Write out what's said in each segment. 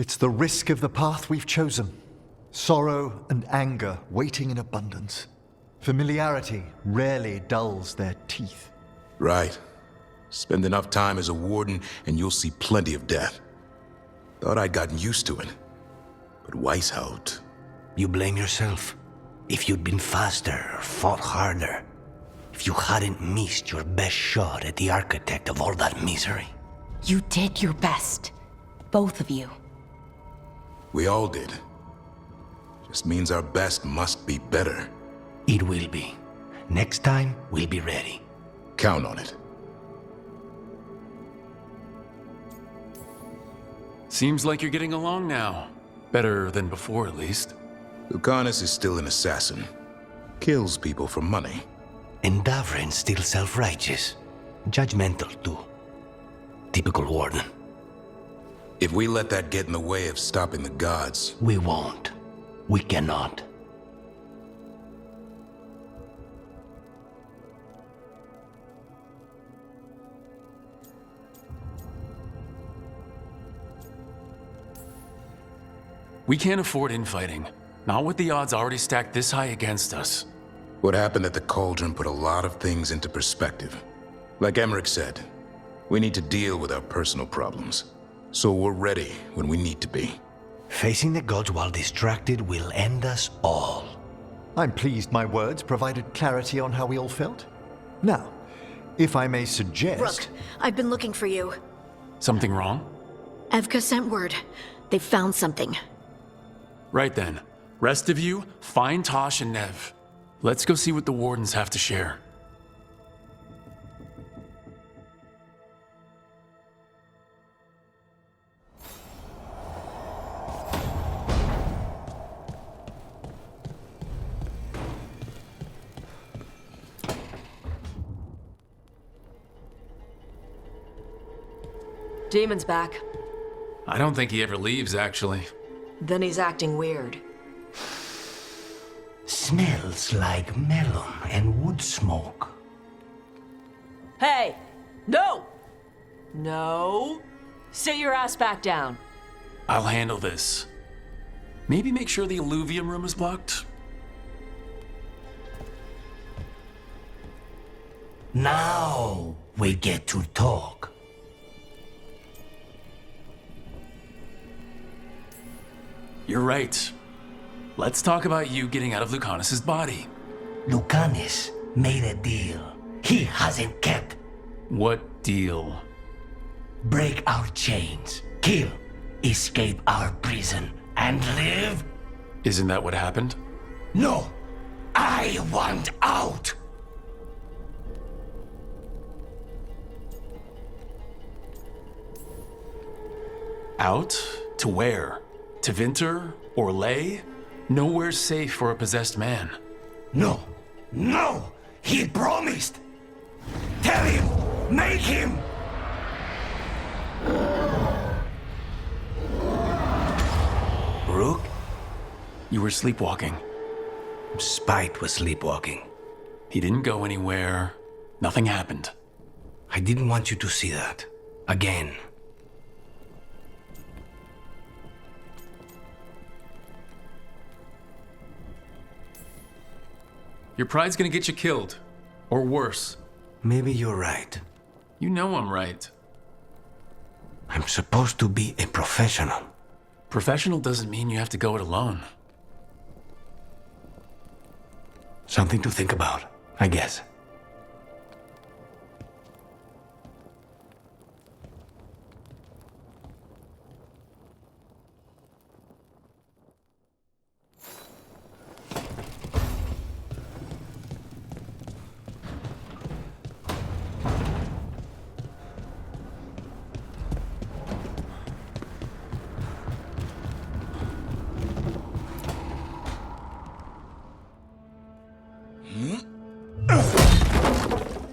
It's the risk of the path we've chosen. Sorrow and anger waiting in abundance. Familiarity rarely dulls their teeth. Right. Spend enough time as a warden and you'll see plenty of death. Thought I'd gotten used to it. But Weishaupt... You blame yourself. If you'd been faster or fought harder. If you hadn't missed your best shot at the architect of all that misery. You did your best. Both of you. We all did. Just means our best must be better. It will be. Next time, we'll be ready. Count on it. Seems like you're getting along now. Better than before, at least. Lucanus is still an assassin. Kills people for money. And Davrin's still self-righteous. Judgmental, too. Typical warden. If we let that get in the way of stopping the gods... We won't. We cannot. We can't afford infighting. Not with the odds already stacked this high against us. What happened at the Cauldron put a lot of things into perspective. Like Emmerich said, we need to deal with our personal problems. So we're ready when we need to be. Facing the gods while distracted will end us all. I'm pleased my words provided clarity on how we all felt. Now, if I may suggest... Rook, I've been looking for you. Something wrong? Evka sent word. They found something. Right then. Rest of you, find Tosh and Nev. Let's go see what the wardens have to share. Demon's back. I don't think he ever leaves, actually. Then he's acting weird. Smells like melon and wood smoke. Hey! No! No! Sit your ass back down. I'll handle this. Maybe make sure the alluvium room is blocked? Now we get to talk. You're right. Let's talk about you getting out of Lucanus' body. Lucanus made a deal he hasn't kept. What deal? Break our chains, kill, escape our prison, and live? Isn't that what happened? No! I want out! Out? To where? To Vinter? Or Lay? Nowhere's safe for a possessed man. No! No! He promised! Tell him! Make him! Rook? You were sleepwalking. Spite was sleepwalking. He didn't go anywhere. Nothing happened. I didn't want you to see that. Again. Your pride's gonna get you killed. Or worse. Maybe you're right. You know I'm right. I'm supposed to be a professional. Professional doesn't mean you have to go it alone. Something to think about, I guess.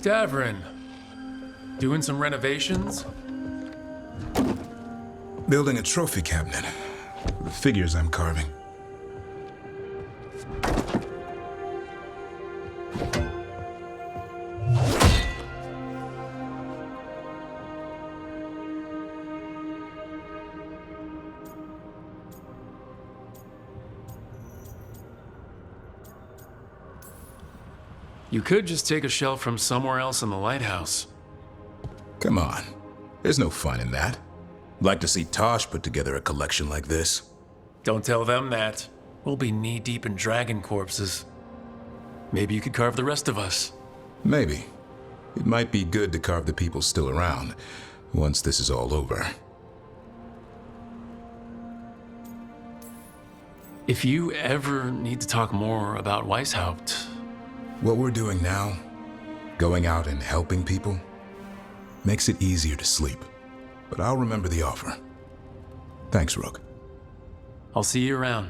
Davrin, doing some renovations? Building a trophy cabinet. The figures I'm carving. You could just take a shelf from somewhere else in the lighthouse. Come on. There's no fun in that. Like to see Tosh put together a collection like this. Don't tell them that. We'll be knee-deep in dragon corpses. Maybe you could carve the rest of us. Maybe. It might be good to carve the people still around once this is all over. If you ever need to talk more about Weishaupt, What we're doing now, going out and helping people, makes it easier to sleep. But I'll remember the offer. Thanks, Rook. I'll see you around.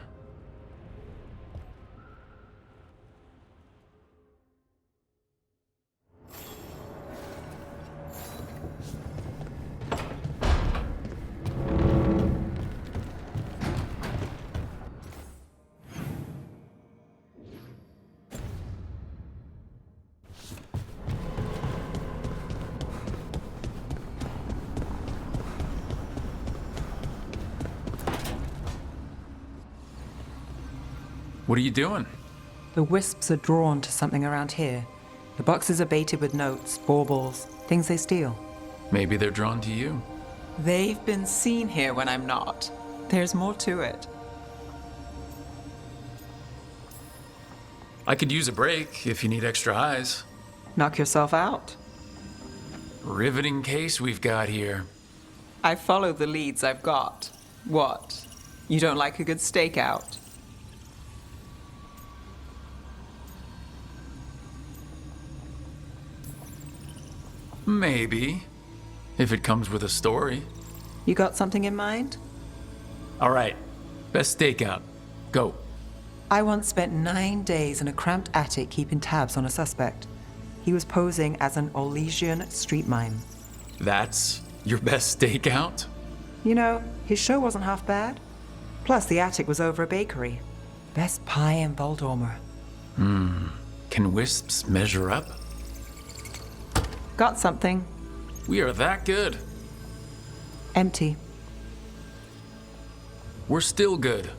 What are you doing? The wisps are drawn to something around here. The boxes are baited with notes, baubles, things they steal. Maybe they're drawn to you. They've been seen here when I'm not. There's more to it. I could use a break if you need extra eyes. Knock yourself out. Riveting case we've got here. I follow the leads I've got. What? You don't like a good stakeout? Maybe. If it comes with a story. You got something in mind? All right. Best stakeout. Go. I once spent 9 days in a cramped attic keeping tabs on a suspect. He was posing as an Orlesian street mime. That's your best stakeout? You know, his show wasn't half bad. Plus, the attic was over a bakery. Best pie in Voldormer. Can wisps measure up? Got something. We are that good. Empty. We're still good.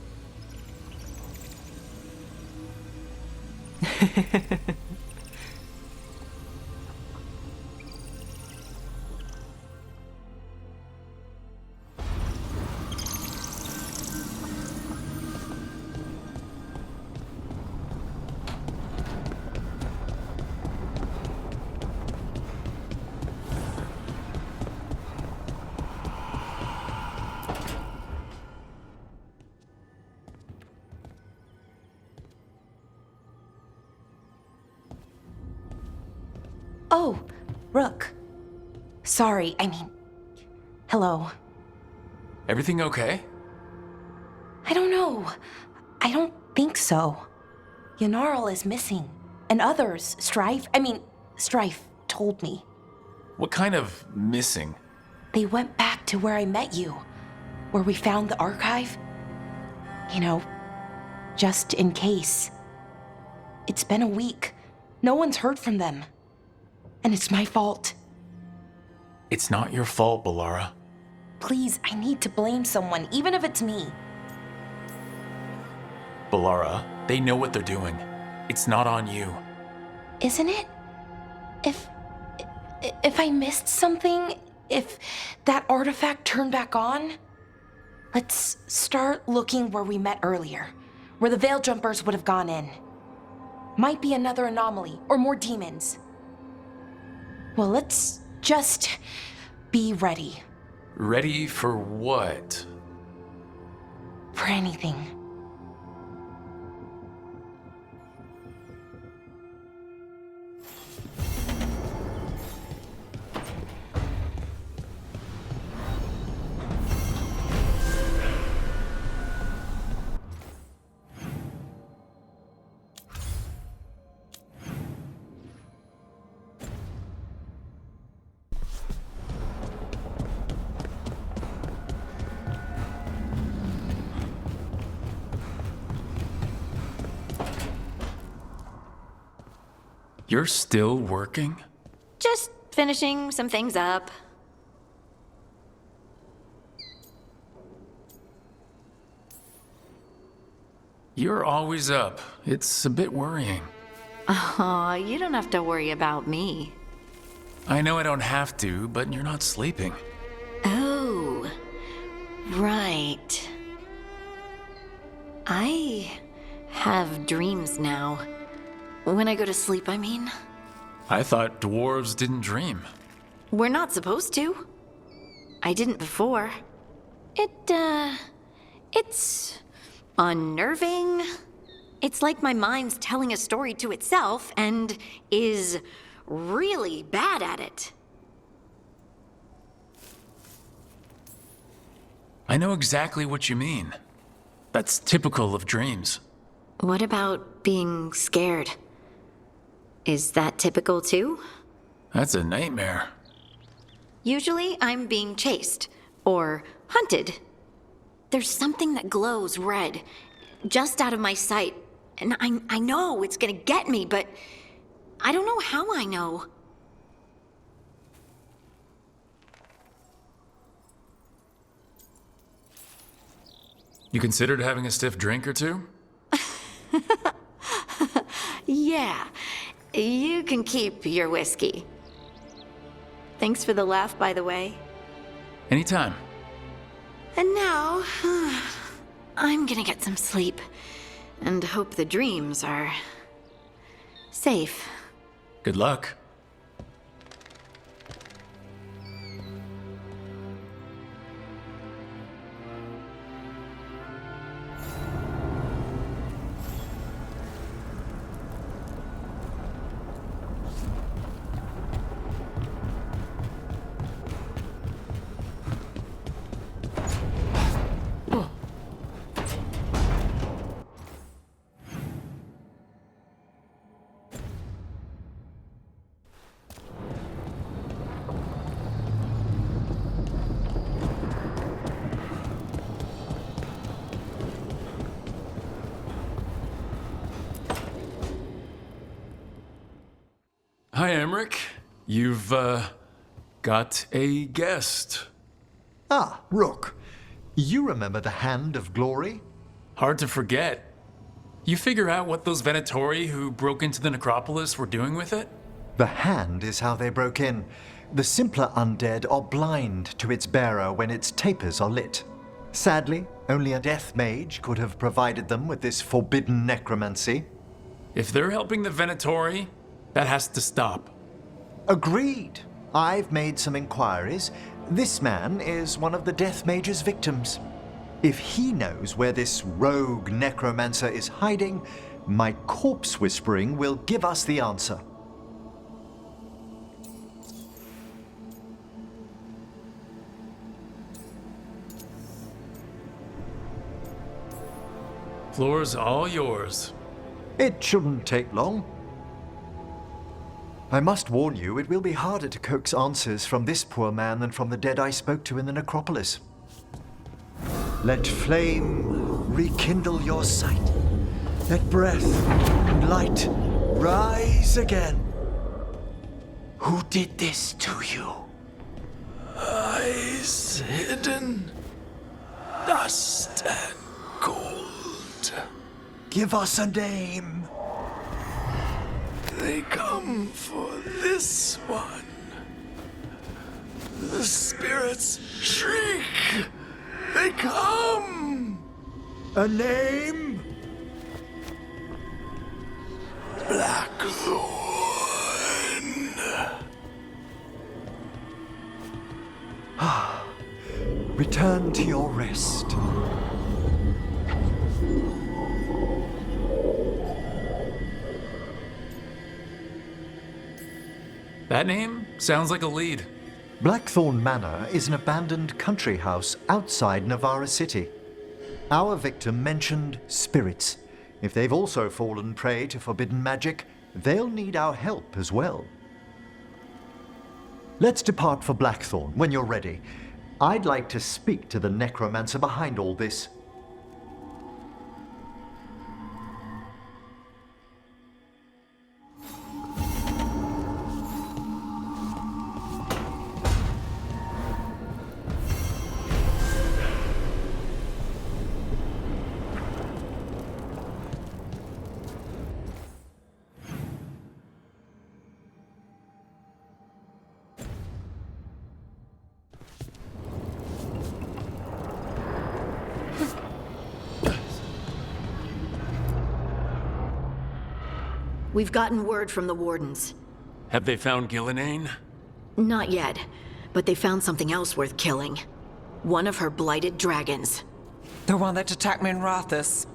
Oh, Rook. Sorry, I mean... Hello. Everything okay? I don't know. I don't think so. Yanarl is missing. And others, Strife told me. What kind of missing? They went back to where I met you. Where we found the archive. You know, just in case. It's been a week. No one's heard from them. And it's my fault. It's not your fault, Balara. Please, I need to blame someone, even if it's me. Balara, they know what they're doing. It's not on you. Isn't it? If I missed something, if that artifact turned back on, let's start looking where we met earlier, where the Veil Jumpers would have gone in. Might be another anomaly, or more demons. Well, let's just be ready. Ready for what? For anything. You're still working? Just finishing some things up. You're always up. It's a bit worrying. Aw, you don't have to worry about me. I know I don't have to, but you're not sleeping. Oh, right. I have dreams now. When I go to sleep, I mean. I thought dwarves didn't dream. We're not supposed to. I didn't before. It's unnerving. It's like my mind's telling a story to itself and is really bad at it. I know exactly what you mean. That's typical of dreams. What about being scared? Is that typical too? That's a nightmare. Usually I'm being chased or hunted. There's something that glows red, just out of my sight, and I know it's gonna get me, but I don't know how I know. You considered having a stiff drink or two? Yeah, you can keep your whiskey. Thanks for the laugh, by the way. Anytime. And now, I'm gonna get some sleep and hope the dreams are safe. Good luck. Hi, Emmerich. You've, got a guest. Ah, Rook. You remember the Hand of Glory? Hard to forget. You figure out what those Venatori who broke into the necropolis were doing with it? The Hand is how they broke in. The simpler undead are blind to its bearer when its tapers are lit. Sadly, only a death mage could have provided them with this forbidden necromancy. If they're helping the Venatori, that has to stop. Agreed. I've made some inquiries. This man is one of the Death Mage's victims. If he knows where this rogue necromancer is hiding, my corpse whispering will give us the answer. Floor's all yours. It shouldn't take long. I must warn you, it will be harder to coax answers from this poor man than from the dead I spoke to in the necropolis. Let flame rekindle your sight. Let breath and light rise again. Who did this to you? Eyes hidden, dust and gold. Give us a name. They come for this one. The spirits shriek. They come. A name? Blackthorn. Return to your rest. That name sounds like a lead. Blackthorn Manor is an abandoned country house outside Navarra City. Our victim mentioned spirits. If they've also fallen prey to forbidden magic, they'll need our help as well. Let's depart for Blackthorn when you're ready. I'd like to speak to the necromancer behind all this. We've gotten word from the Wardens. Have they found Gillenane? Not yet, but they found something else worth killing. One of her blighted dragons. The one that attacked me in Rathus.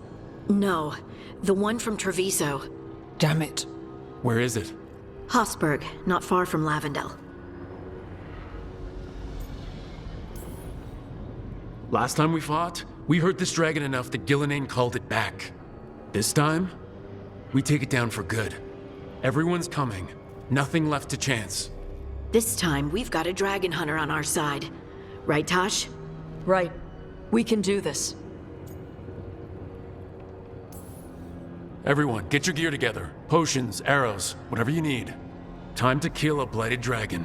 No, the one from Treviso. Damn it. Where is it? Hossberg, not far from Lavendel. Last time we fought, we hurt this dragon enough that Gillenane called it back. This time, we take it down for good. Everyone's coming. Nothing left to chance. This time, we've got a dragon hunter on our side. Right, Tosh? Right. We can do this. Everyone, get your gear together. Potions, arrows, whatever you need. Time to kill a blighted dragon.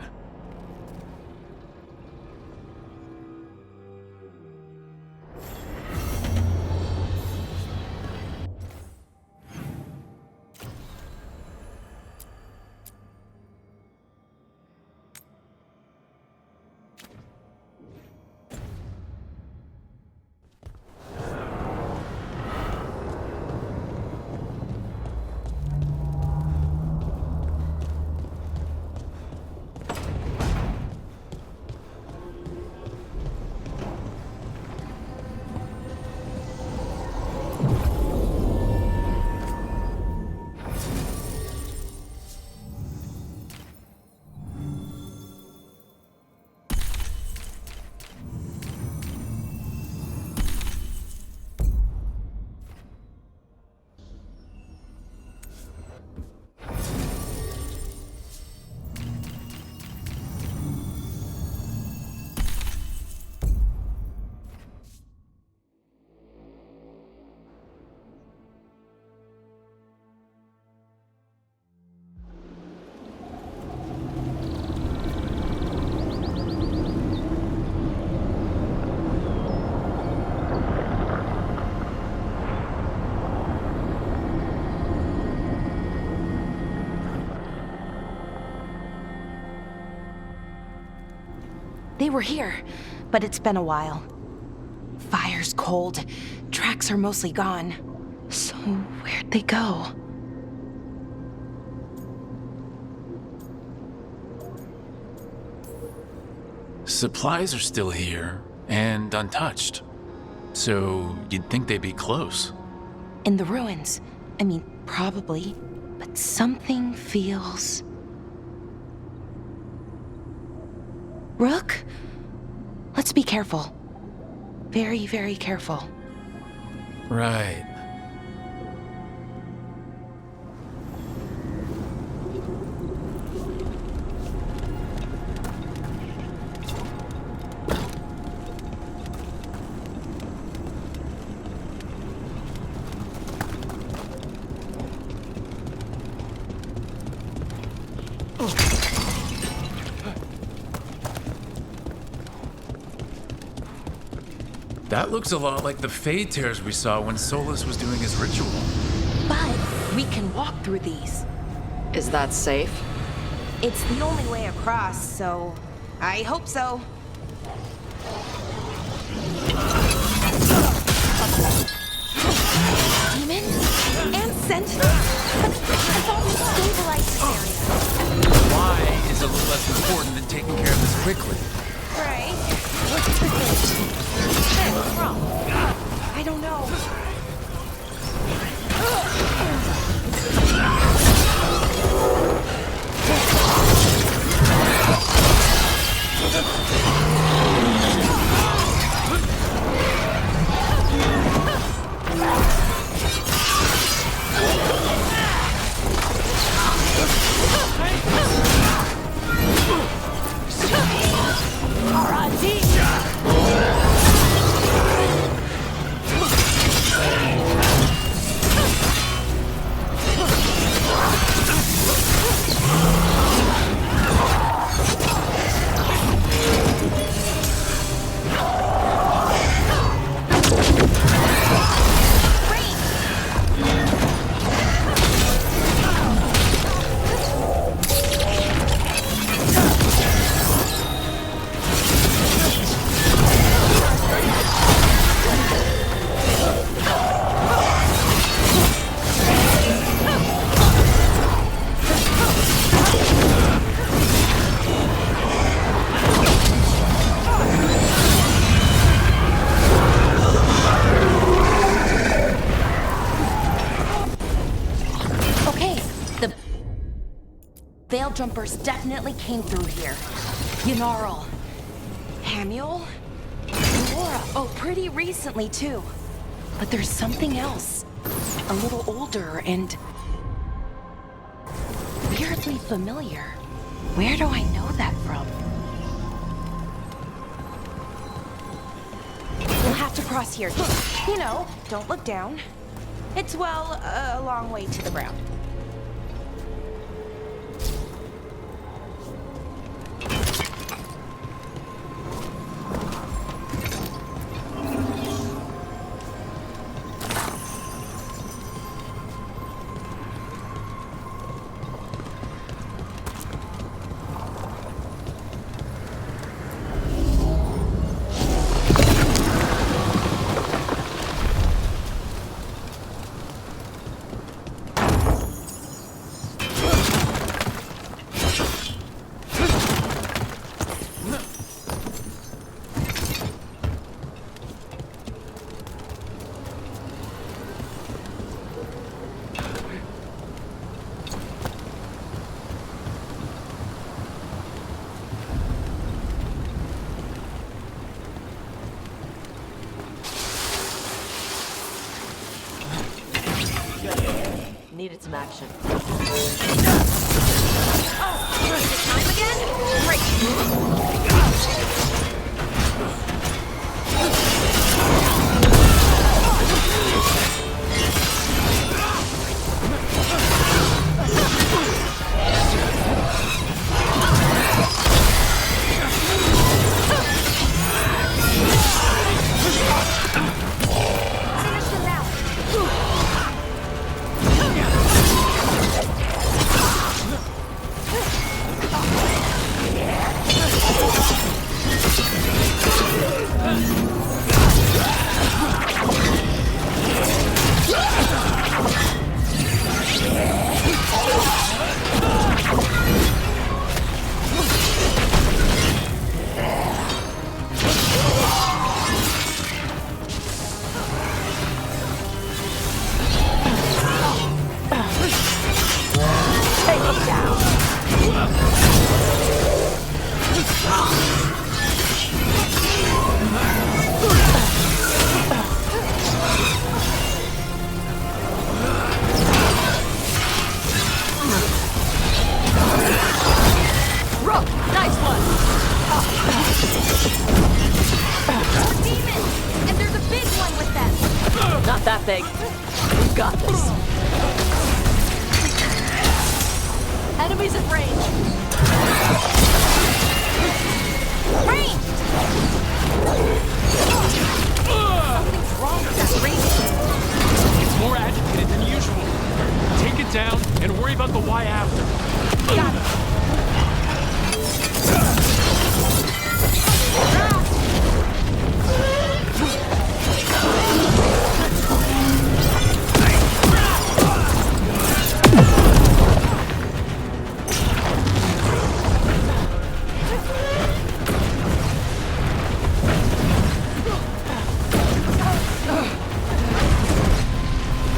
They were here, but it's been a while. Fire's cold. Tracks are mostly gone. So where'd they go? Supplies are still here, and untouched. So you'd think they'd be close. In the ruins. I mean, probably. But something feels... Rook? Let's be careful. Very, very careful. Right. That looks a lot like the Fade Tears we saw when Solus was doing his ritual. But we can walk through these. Is that safe? It's the only way across, so I hope so. Demons? And sentinels? But I thought we stabilized this area. Why is a little less important than taking care of this quickly? Right. What's wrong? I don't know. jumpers definitely came through here. Yanarl, Hamuel, Laura. Oh, pretty recently too. But there's something else. A little older and weirdly familiar. Where do I know that from? We'll have to cross here. You know, don't look down. It's, well, a long way to the ground. Needed some action. Time again? Great. Finish him now. That big. We've got this. Enemies at range. Range! Something's wrong with that range. It's more agitated than usual. Take it down and worry about the why after. Got it.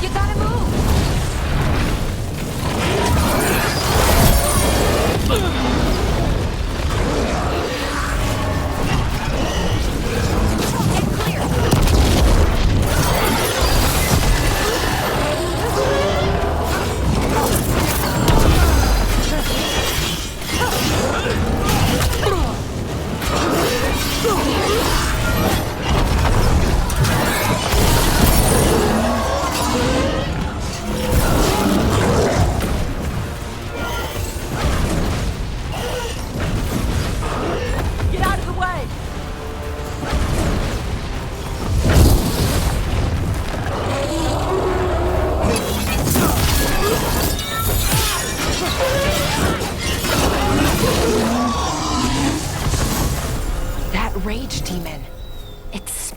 You gotta move. Rage demon. It's...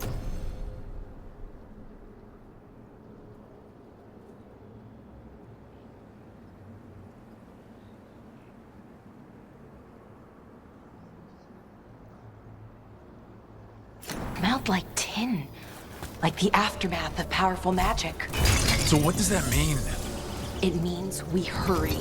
smelled like tin. Like the aftermath of powerful magic. So what does that mean? It means we hurry.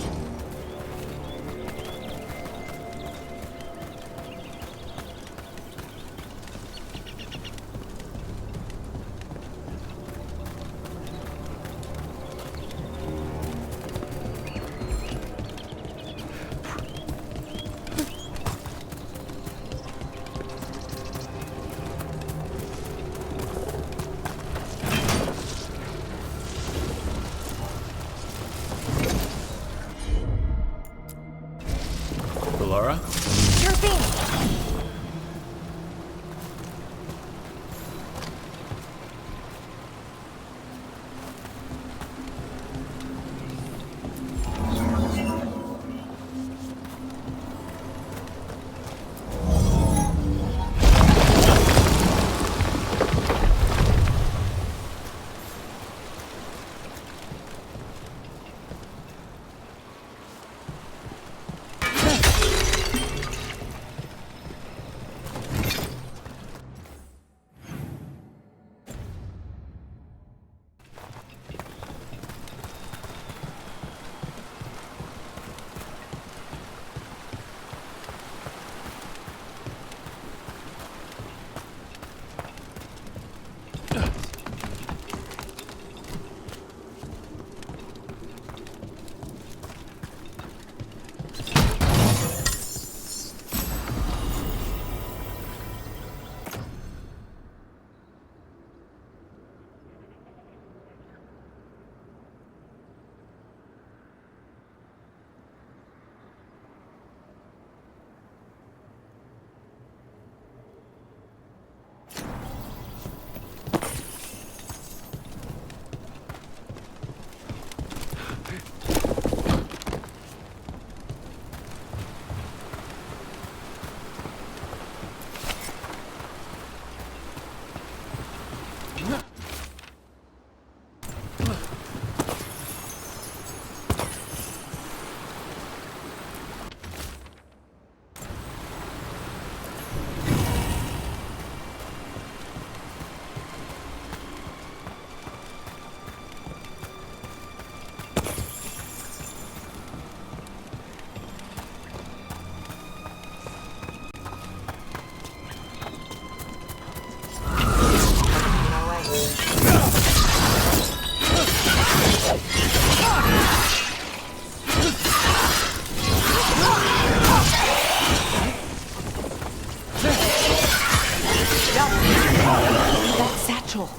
satchel.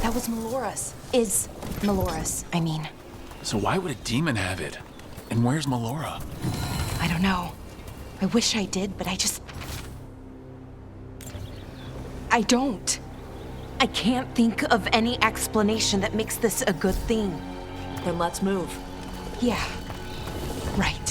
That was Melora's. Is Melora's, I mean. So why would a demon have it? And where's Melora? I don't know. I wish I did, but I don't. I can't think of any explanation that makes this a good thing. Then let's move. Yeah, right.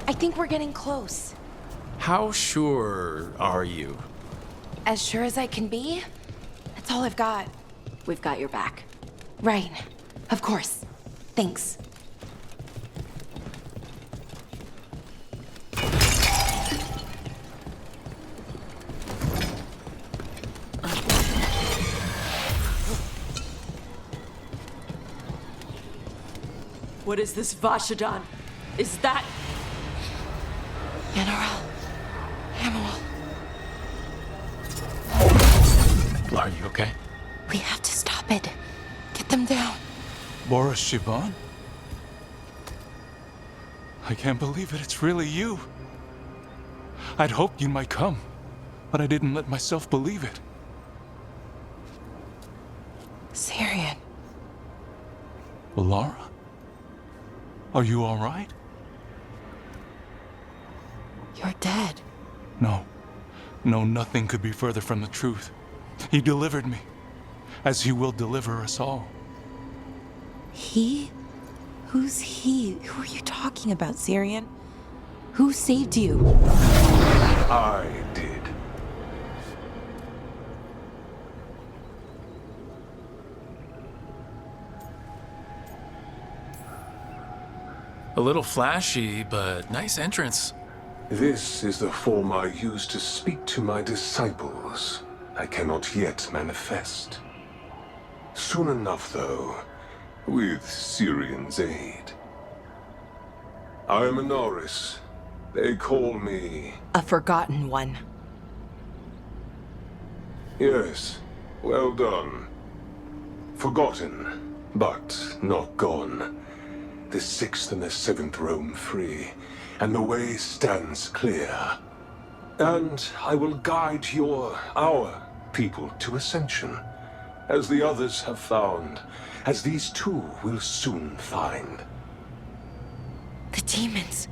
I think we're getting close. How sure are you? As sure as I can be. That's all I've got. We've got your back. Right. Of course. Thanks. What is this, Vashadan? Is that... General. Hamill. Are you okay? We have to stop it. Get them down. Boris Shiban? I can't believe it. It's really you. I'd hoped you might come, but I didn't let myself believe it. Syrian. Laura? Are you all right? You're dead. No. No, nothing could be further from the truth. He delivered me, as he will deliver us all. He? Who's he? Who are you talking about, Syrian? Who saved you? I did. A little flashy, but nice entrance. This is the form I use to speak to my disciples. I cannot yet manifest. Soon enough, though, with Syrian's aid. I am Anaris. They call me... A forgotten one. Yes, well done. Forgotten, but not gone. The 6th and the 7th roam free, and the way stands clear. And I will guide our people to ascension, as the others have found, as these two will soon find. The demons.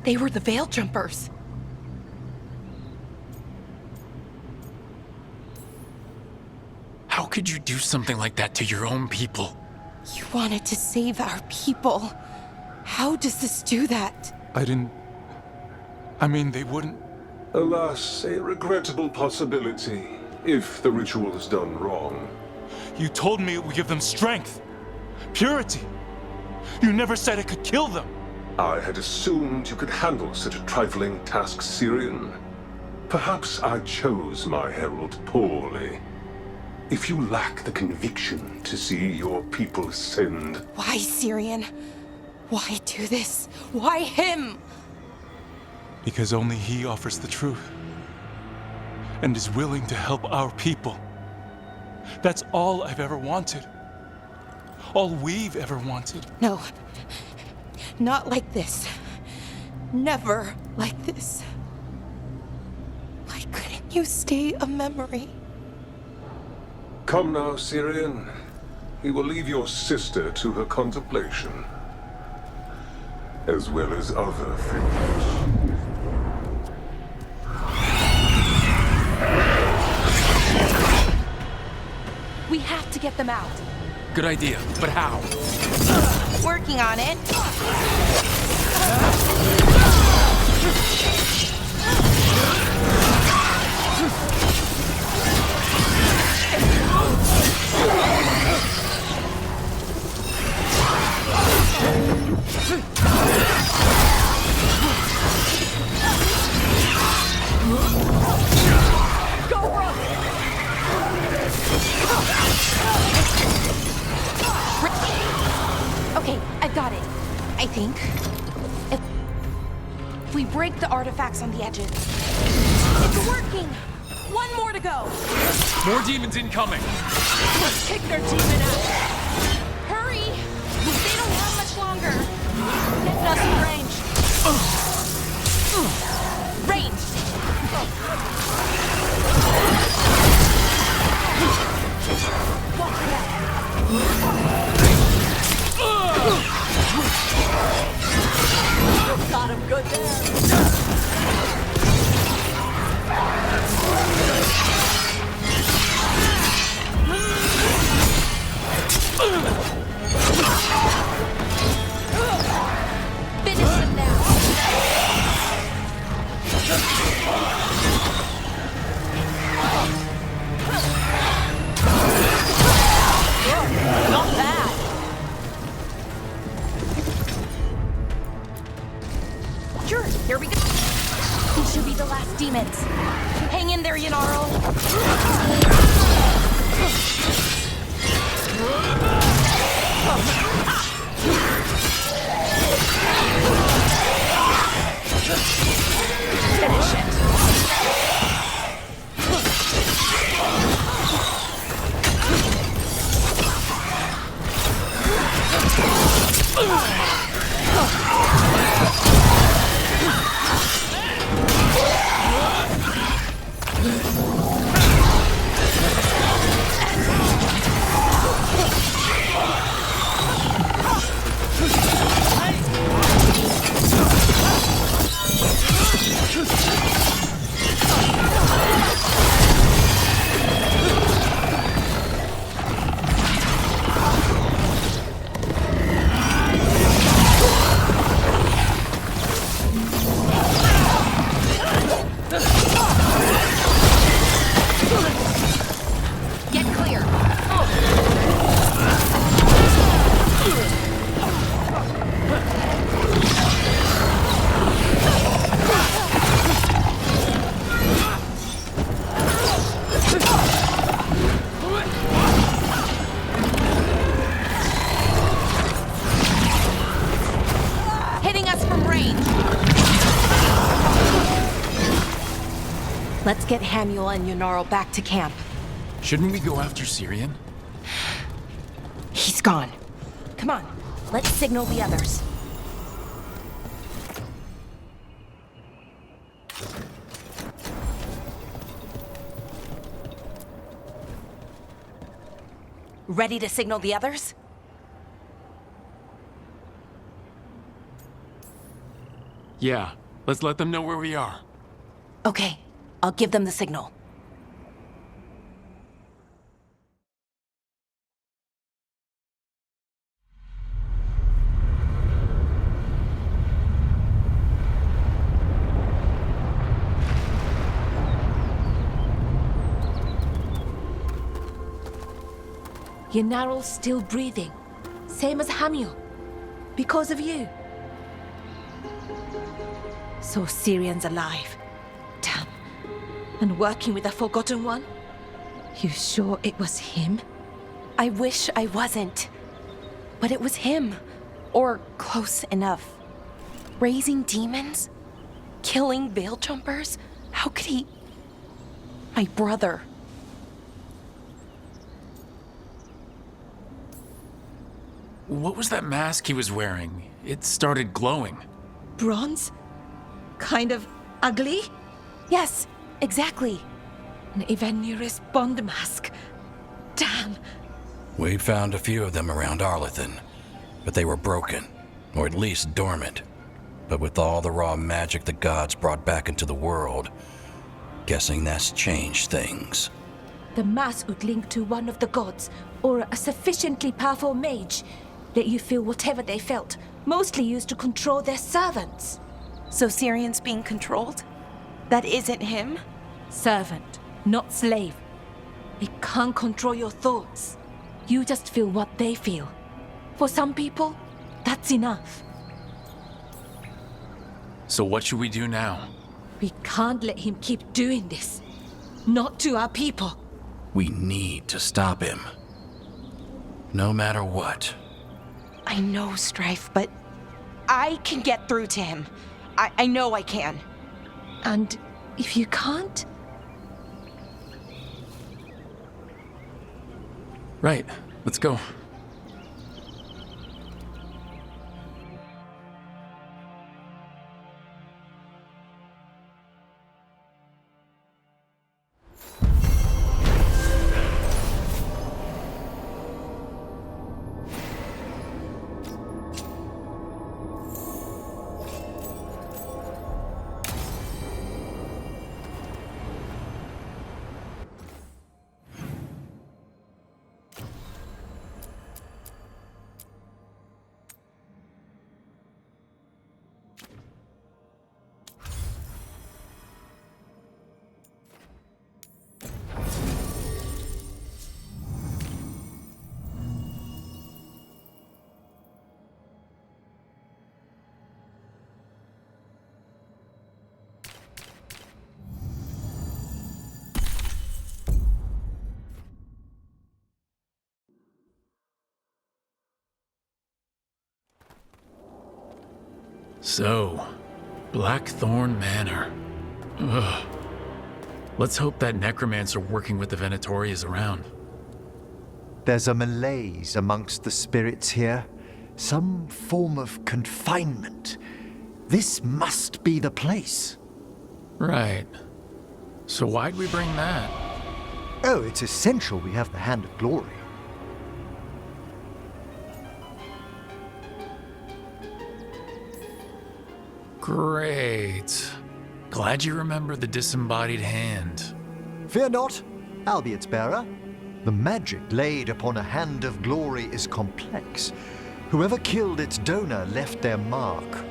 They were the Veil Jumpers. How could you do something like that to your own people? You wanted to save our people. How does this do that? I mean, they wouldn't... Alas, a regrettable possibility, if the ritual is done wrong. You told me it would give them strength, purity. You never said it could kill them. I had assumed you could handle such a trifling task, Syrian. Perhaps I chose my herald poorly. If you lack the conviction to see your people ascend... Why, Syrian? Why do this? Why him? Because only he offers the truth. And is willing to help our people. That's all I've ever wanted. All we've ever wanted. No. Not like this. Never like this. Why couldn't you stay a memory? Come now, Syrian. We will leave your sister to her contemplation. As well as other things. We have to get them out. Good idea, but how? Working on it. I think if we break the artifacts on the edges. It's working! One more to go! More demons incoming! Let's kick their demon ass! Hurry! They don't have much longer! Getting us in range! Range! Watch that! Got him good there! Finish him now! Not bad! Sure, here we go. These should be the last demons. Hang in there, Yanaro. Finish it. Get clear. Hitting us from range. Let's get Hamuel and Yunaro back to camp. Shouldn't we go after Syrian? He's gone. Come on, let's signal the others. Ready to signal the others? Yeah, let's let them know where we are. Okay, I'll give them the signal. Yanaro's still breathing, same as Hamuel, because of you. So Syrian's alive. Damn. And working with the Forgotten One? You sure it was him? I wish I wasn't. But it was him. Or close enough. Raising demons? Killing veil jumpers? How could he... My brother. What was that mask he was wearing? It started glowing. Bronze? Kind of ugly? Yes, exactly. An Evanuris Bond mask. Damn. We found a few of them around Arlethan, but they were broken, or at least dormant. But with all the raw magic the gods brought back into the world, guessing that's changed things. The mask would link to one of the gods, or a sufficiently powerful mage. Let you feel whatever they felt, mostly used to control their servants. So Syrian's being controlled? That isn't him? Servant, not slave. It can't control your thoughts. You just feel what they feel. For some people, that's enough. So what should we do now? We can't let him keep doing this. Not to our people. We need to stop him. No matter what. I know, Strife, but I can get through to him. I know I can. And if you can't? Right, let's go. So, Blackthorn Manor. Ugh. Let's hope that necromancer working with the Venatori is around. There's a malaise amongst the spirits here. Some form of confinement. This must be the place. Right. So why'd we bring that? Oh, it's essential we have the Hand of Glory. Great. Glad you remember the disembodied hand. Fear not, I'll be its bearer. The magic laid upon a Hand of Glory is complex. Whoever killed its donor left their mark.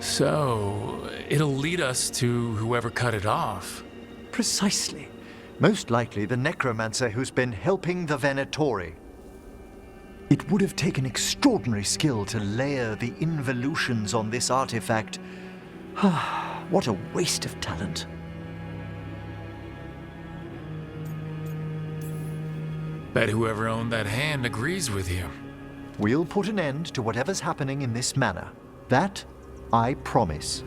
So, it'll lead us to whoever cut it off. Precisely. Most likely the necromancer who's been helping the Venatori. It would have taken extraordinary skill to layer the involutions on this artifact. What a waste of talent. Bet whoever owned that hand agrees with you. We'll put an end to whatever's happening in this manor. That, I promise.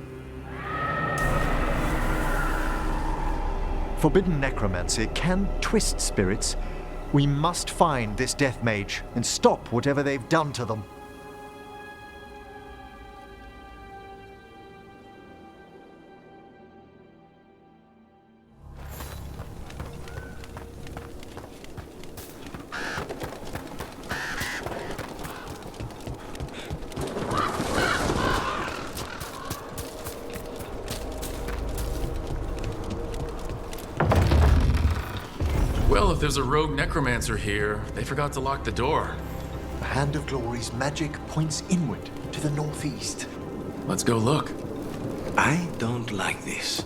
Forbidden necromancy can twist spirits. We must find this death mage and stop whatever they've done to them. Well, if there's a rogue necromancer here, they forgot to lock the door. The Hand of Glory's magic points inward to the northeast. Let's go look. I don't like this.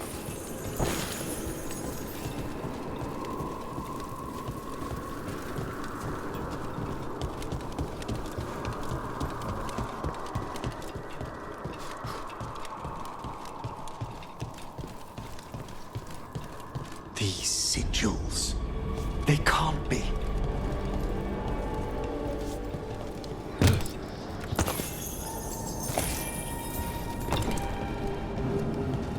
These sigils. They can't be.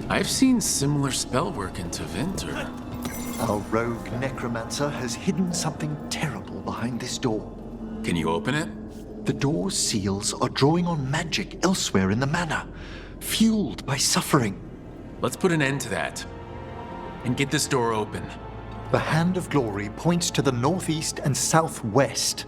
I've seen similar spellwork in Tevinter. Our rogue necromancer has hidden something terrible behind this door. Can you open it? The door's seals are drawing on magic elsewhere in the manor, fueled by suffering. Let's put an end to that. And get this door open. The Hand of Glory points to the northeast and southwest.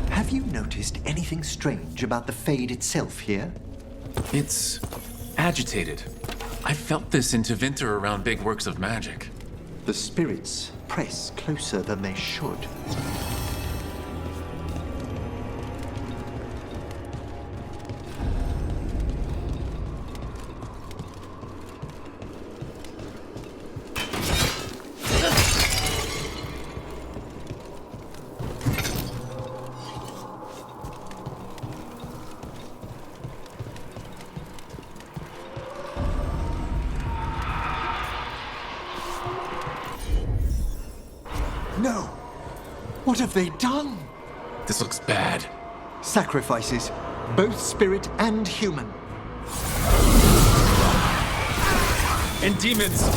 Have you noticed anything strange about the Fade itself here? It's agitated. I felt this in Tevinter around big works of magic. The spirits press closer than they should. What have they done? This looks bad. Sacrifices, both spirit and human. And demons!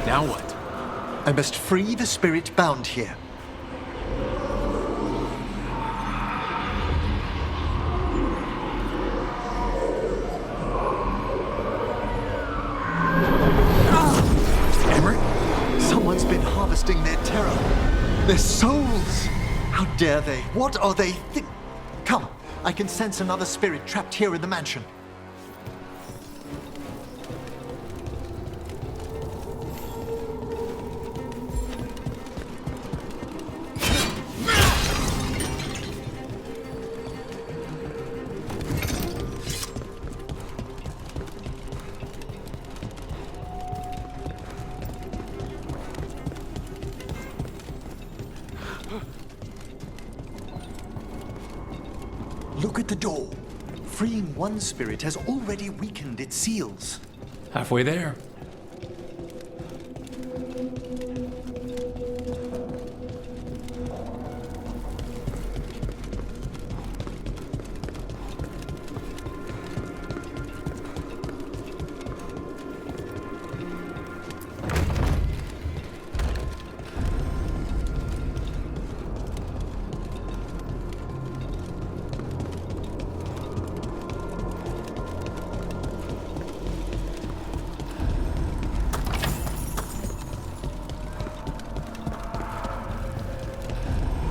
Now what? I must free the spirit bound here. Emmerich? Someone's been harvesting their terror. Their souls! How dare they? What are they Come, I can sense another spirit trapped here in the mansion. Look at the door. Freeing one spirit has already weakened its seals. Halfway there.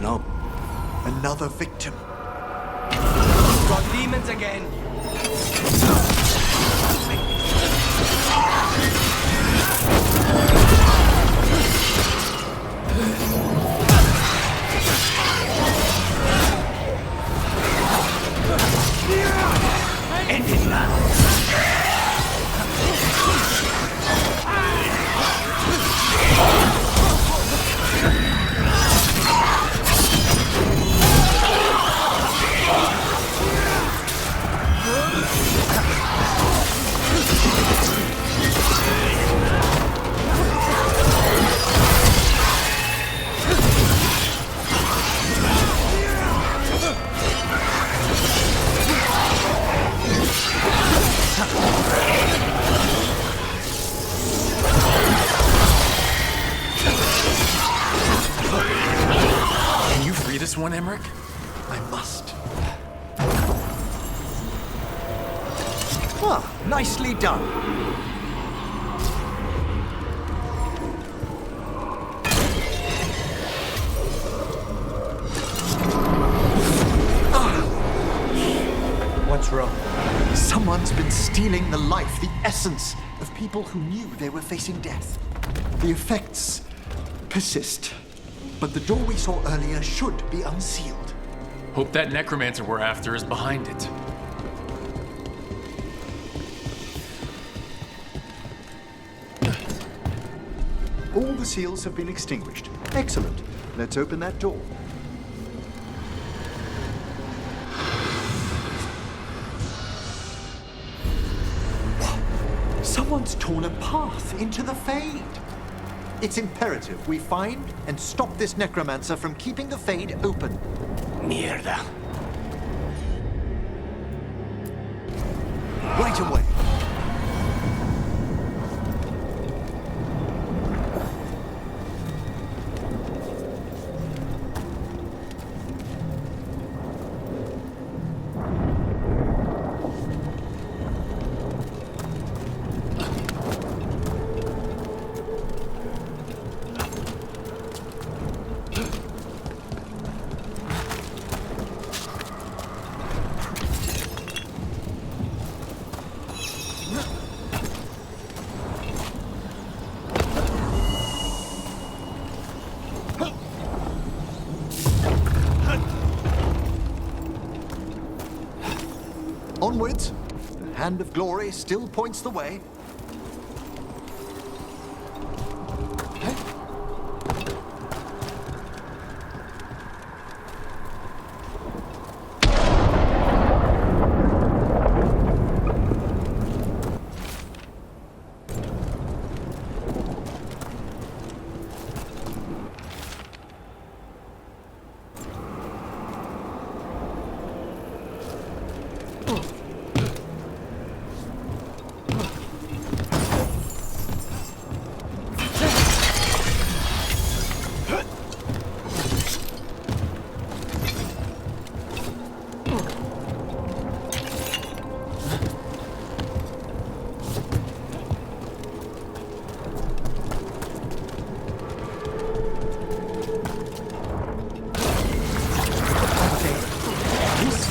No. Another victim. Got demons again. End it now. Can you free this one, Emmerich? I must. Ah, nicely done. What's wrong? Someone's been stealing the life, the essence of people who knew they were facing death. The effects persist, but the door we saw earlier should be unsealed. Hope that necromancer we're after is behind it. All the seals have been extinguished. Excellent. Let's open that door. Someone's torn a path into the Fade. It's imperative we find and stop this necromancer from keeping the Fade open. Mierda. Right away. Onwards. The hand of glory still points the way.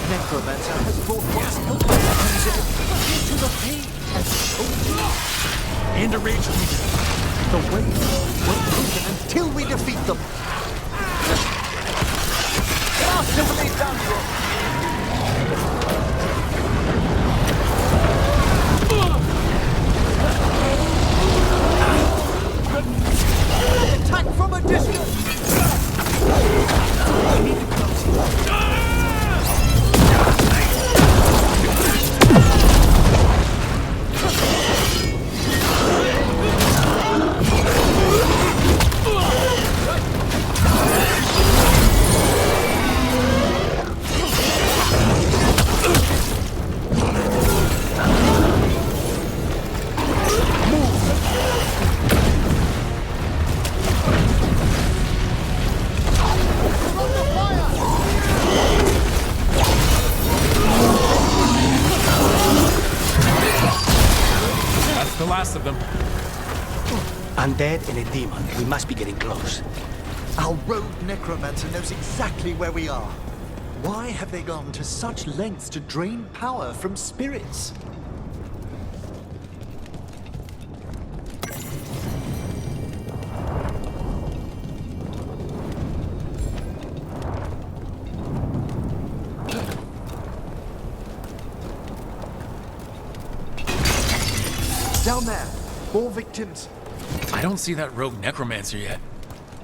Necromancer has brought what's into the pain And a rage leader. The way won't open until we defeat them. Masterfully done, attack from a distance! We need to close him. The last of them. Undead and a demon. We must be getting close. Our rogue necromancer knows exactly where we are. Why have they gone to such lengths to drain power from spirits? Down there, more victims. I don't see that rogue necromancer yet.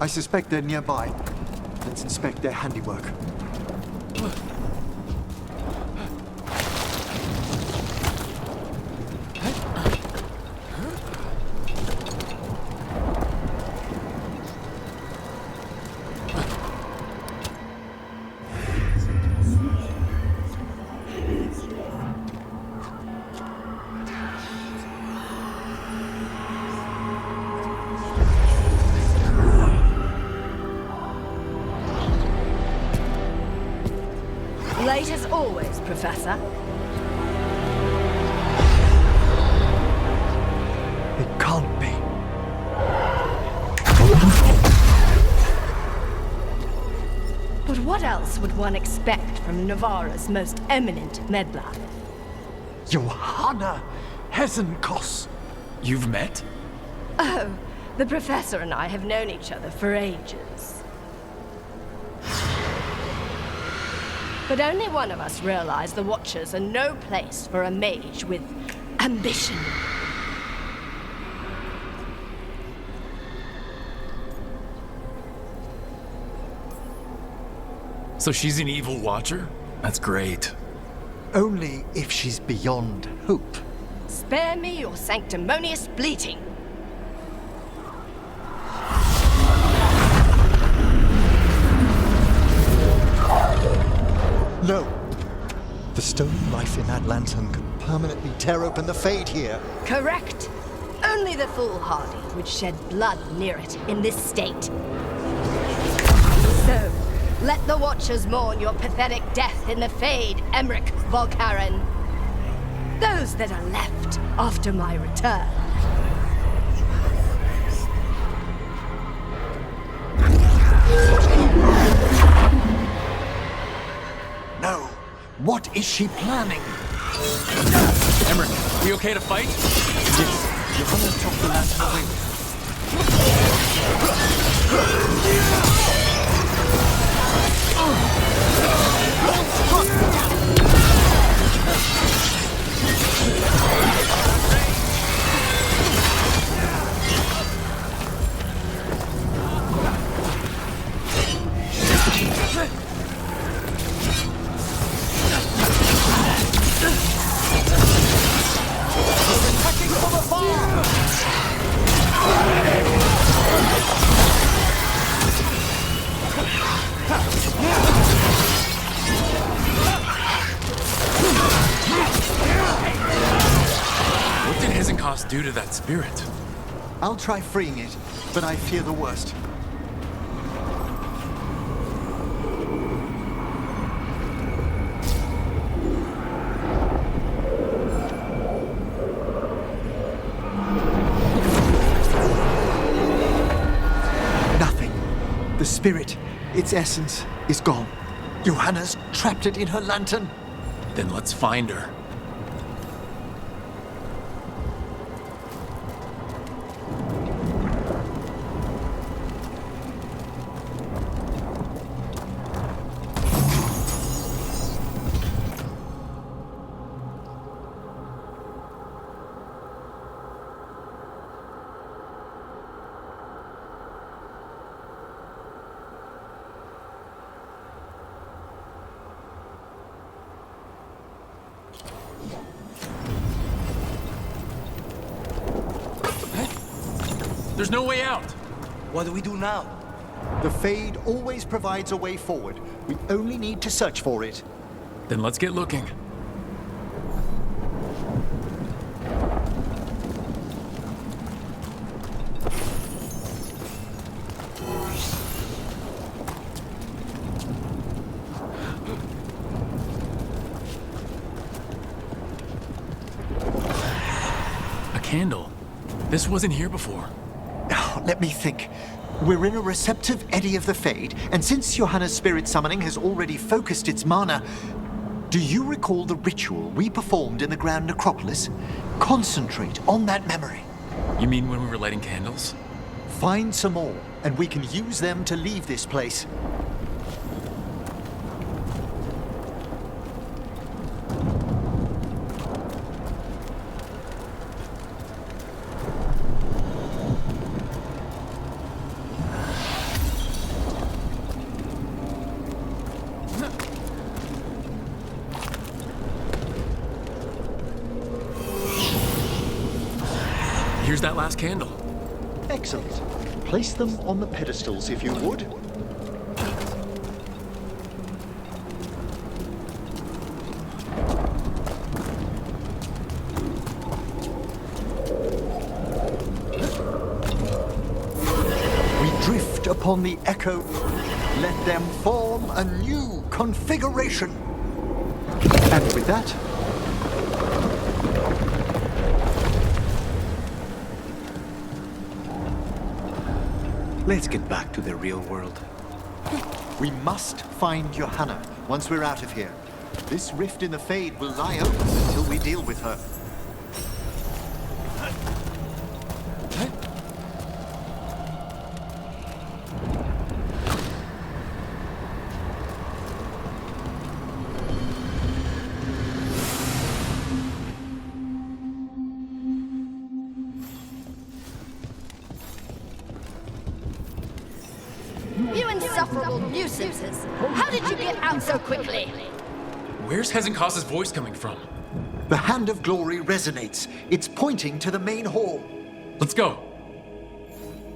I suspect they're nearby. Let's inspect their handiwork. Late as always, Professor. It can't be. But what else would one expect from Navarra's most eminent meddler? Johanna Hesenkos. You've met? Oh, the Professor and I have known each other for ages. But only one of us realized the Watchers are no place for a mage with ambition. So she's an evil watcher? That's great. Only if she's beyond hope. Spare me your sanctimonious bleating. No. The stone life in that lantern could permanently tear open the Fade here. Correct. Only the foolhardy would shed blood near it in this state. So, let the Watchers mourn your pathetic death in the Fade, Emmerich Volkaren. Those that are left after my return. No. What is she planning? Emmerich, we okay to fight? Yes. Johanna took the lantern away with her. do to that spirit? I'll try freeing it, but I fear the worst. Nothing. The spirit, its essence, is gone. Johanna's trapped it in her lantern. Then let's find her. There's no way out. What do we do now? The Fade always provides a way forward. We only need to search for it. Then let's get looking. A candle. This wasn't here before. Let me think. We're in a receptive eddy of the Fade, and since Johanna's spirit summoning has already focused its mana, do you recall the ritual we performed in the Grand Necropolis? Concentrate on that memory. You mean when we were lighting candles? Find some more, and we can use them to leave this place. Here's that last candle. Excellent. Place them on the pedestals, if you would. We drift upon the echo. Let them form a new configuration. And with that, Let's get back to the real world. we must find Johanna once we're out of here. This rift in the Fade will lie open until we deal with her. You insufferable nuisances! How did you get out so quickly? Where's Hezenkas's voice coming from? The Hand of Glory resonates. It's pointing to the main hall. Let's go.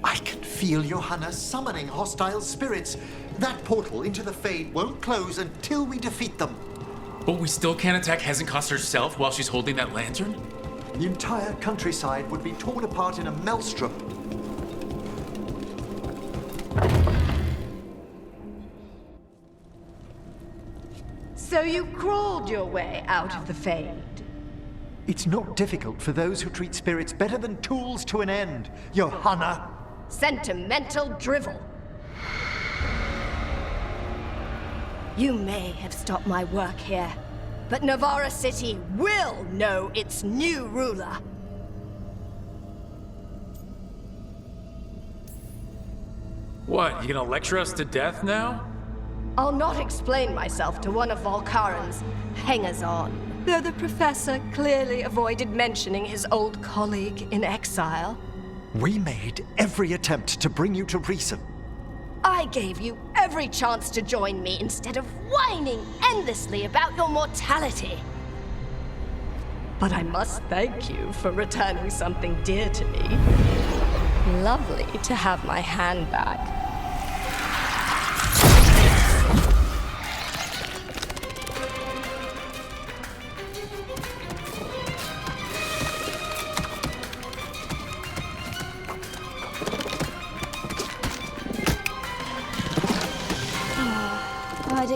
I can feel Johanna summoning hostile spirits. That portal into the Fade won't close until we defeat them. But we still can't attack Hezenkas herself while she's holding that lantern? The entire countryside would be torn apart in a maelstrom. So you crawled your way out of the Fade. It's not difficult for those who treat spirits better than tools to an end, Johanna. Sentimental drivel. You may have stopped my work here, but Navarra City will know its new ruler. What, you gonna lecture us to death now? I'll not explain myself to one of Volkaran's hangers-on, though the professor clearly avoided mentioning his old colleague in exile. We made every attempt to bring you to reason. I gave you every chance to join me instead of whining endlessly about your mortality. But I must thank you for returning something dear to me. Lovely to have my hand back.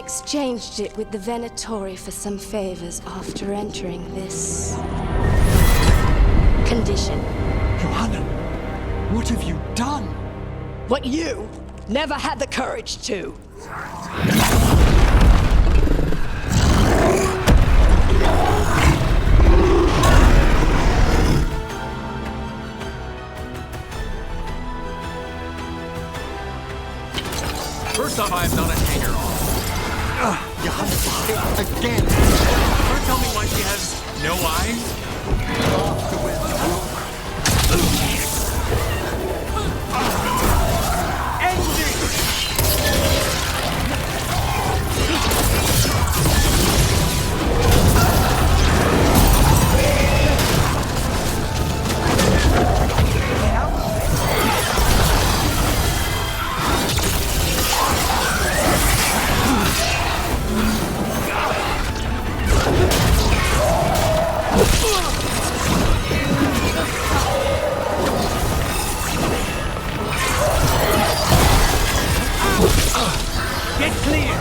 exchanged it with the Venatori for some favors after entering this condition. Johanna, what have you done? What you never had the courage to. First off, I am not a hanger-on. Johanna, again. Don't tell me why she has no eyes. Get clear!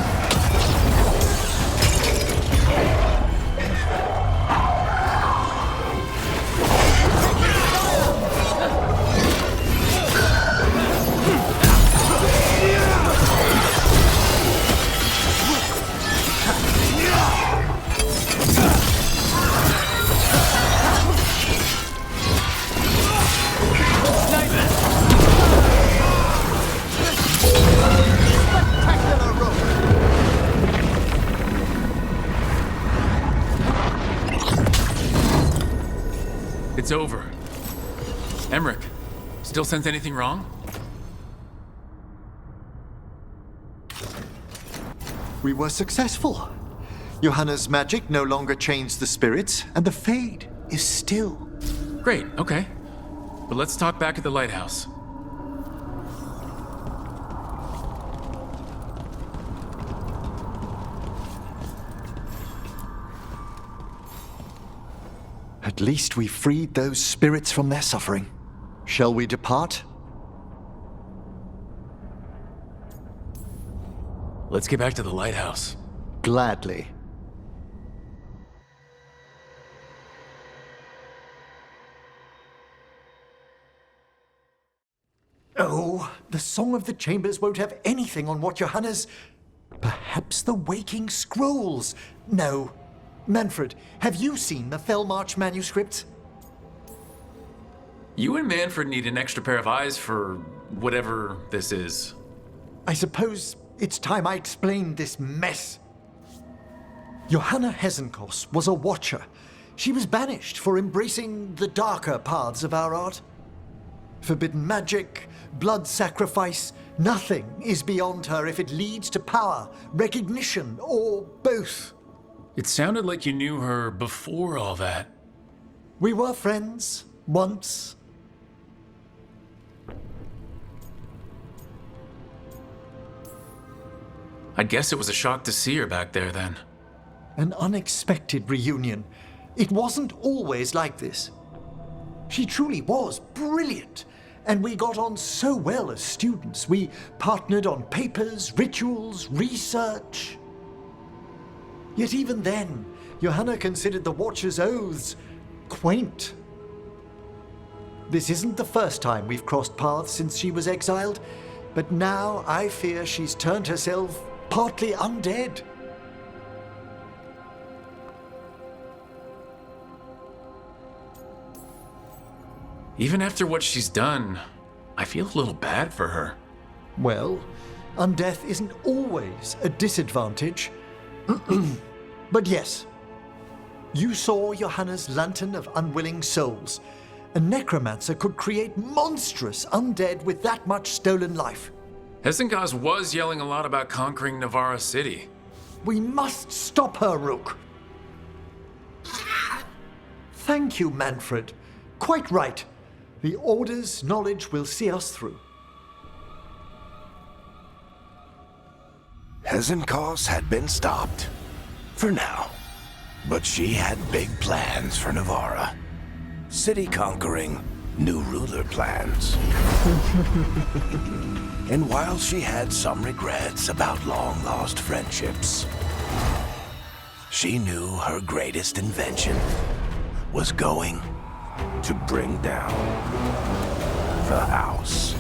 It's over. Emmerich, still sense anything wrong? We were successful. Johanna's magic no longer changed the spirits, and the Fade is still. Great, okay. But let's talk back at the lighthouse. At least we freed those spirits from their suffering. Shall we depart? Let's get back to the lighthouse. Gladly. Oh, the Song of the Chambers won't have anything on what Johanna's... Perhaps the Waking Scrolls? No. Manfred, have you seen the Fellmarch manuscripts? You and Manfred need an extra pair of eyes for whatever this is. I suppose it's time I explained this mess. Johanna Hesenkos was a watcher. She was banished for embracing the darker paths of our art. Forbidden magic, blood sacrifice, nothing is beyond her if it leads to power, recognition, or both. It sounded like you knew her before all that. We were friends, once. I guess it was a shock to see her back there then. An unexpected reunion. It wasn't always like this. She truly was brilliant, and we got on so well as students. We partnered on papers, rituals, research. Yet even then, Johanna considered the Watcher's oaths quaint. This isn't the first time we've crossed paths since she was exiled, but now I fear she's turned herself partly undead. Even after what she's done, I feel a little bad for her. Well, undeath isn't always a disadvantage. But yes, you saw Johanna's Lantern of Unwilling Souls. A necromancer could create monstrous undead with that much stolen life. Hesenkos was yelling a lot about conquering Navarra City. We must stop her, Rook. Thank you, Manfred. Quite right. The Order's knowledge will see us through. Hesenkos had been stopped. For now. But she had big plans for Navarra. City conquering new ruler plans. And while she had some regrets about long-lost friendships, she knew her greatest invention was going to bring down the house.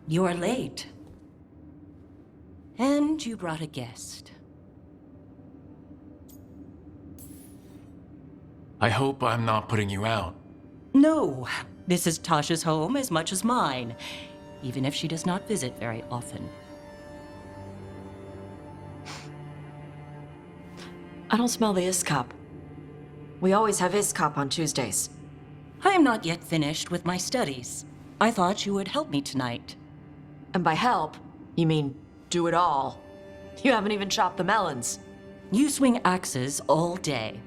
You're late. And you brought a guest. I hope I'm not putting you out. No, this is Tasha's home as much as mine, even if she does not visit very often. I don't smell the Iskop. We always have Iskop on Tuesdays. I am not yet finished with my studies. I thought you would help me tonight. And by help, you mean do it all. You haven't even chopped the melons. You swing axes all day.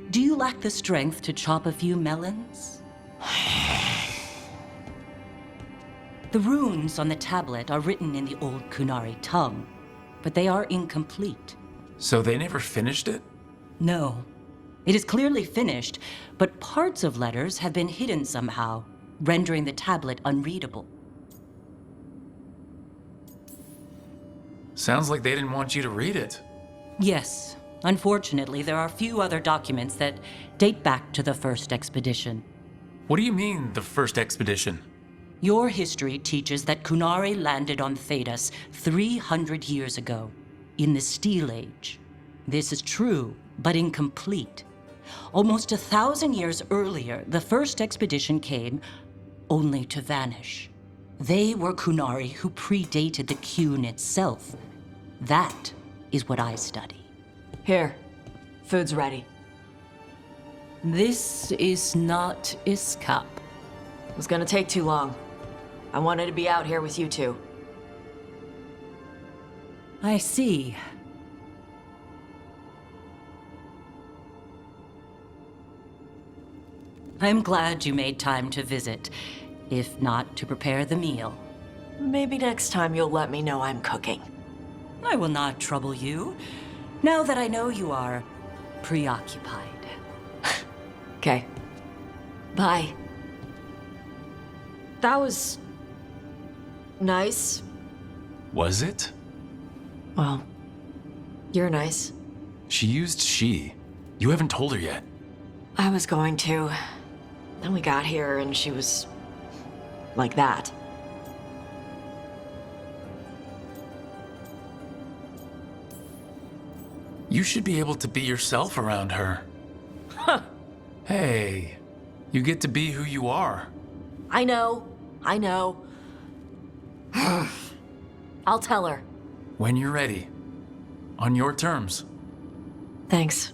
Do you lack the strength to chop a few melons? The runes on the tablet are written in the old Kunari tongue, but they are incomplete. So they never finished it? No. It is clearly finished, but parts of letters have been hidden somehow, rendering the tablet unreadable. Sounds like they didn't want you to read it. Yes. Unfortunately, there are few other documents that date back to the first expedition. What do you mean, the first expedition? Your history teaches that Kunari landed on Thedas 300 years ago, in the Steel Age. This is true, but incomplete. Almost 1,000 years earlier, the first expedition came only to vanish. They were Kunari who predated the Qun itself. That is what I study. Here, food's ready. This is not Iskop. It was gonna take too long. I wanted to be out here with you two. I see. I'm glad you made time to visit, if not to prepare the meal. Maybe next time you'll let me know I'm cooking. I will not trouble you, now that I know you are preoccupied. Okay. Bye. That was... nice. Was it? Well, you're nice. She used she. You haven't told her yet. I was going to. Then we got here and she was... like that. You should be able to be yourself around her. Huh. Hey, you get to be who you are. I know. I'll tell her. When you're ready. On your terms. Thanks.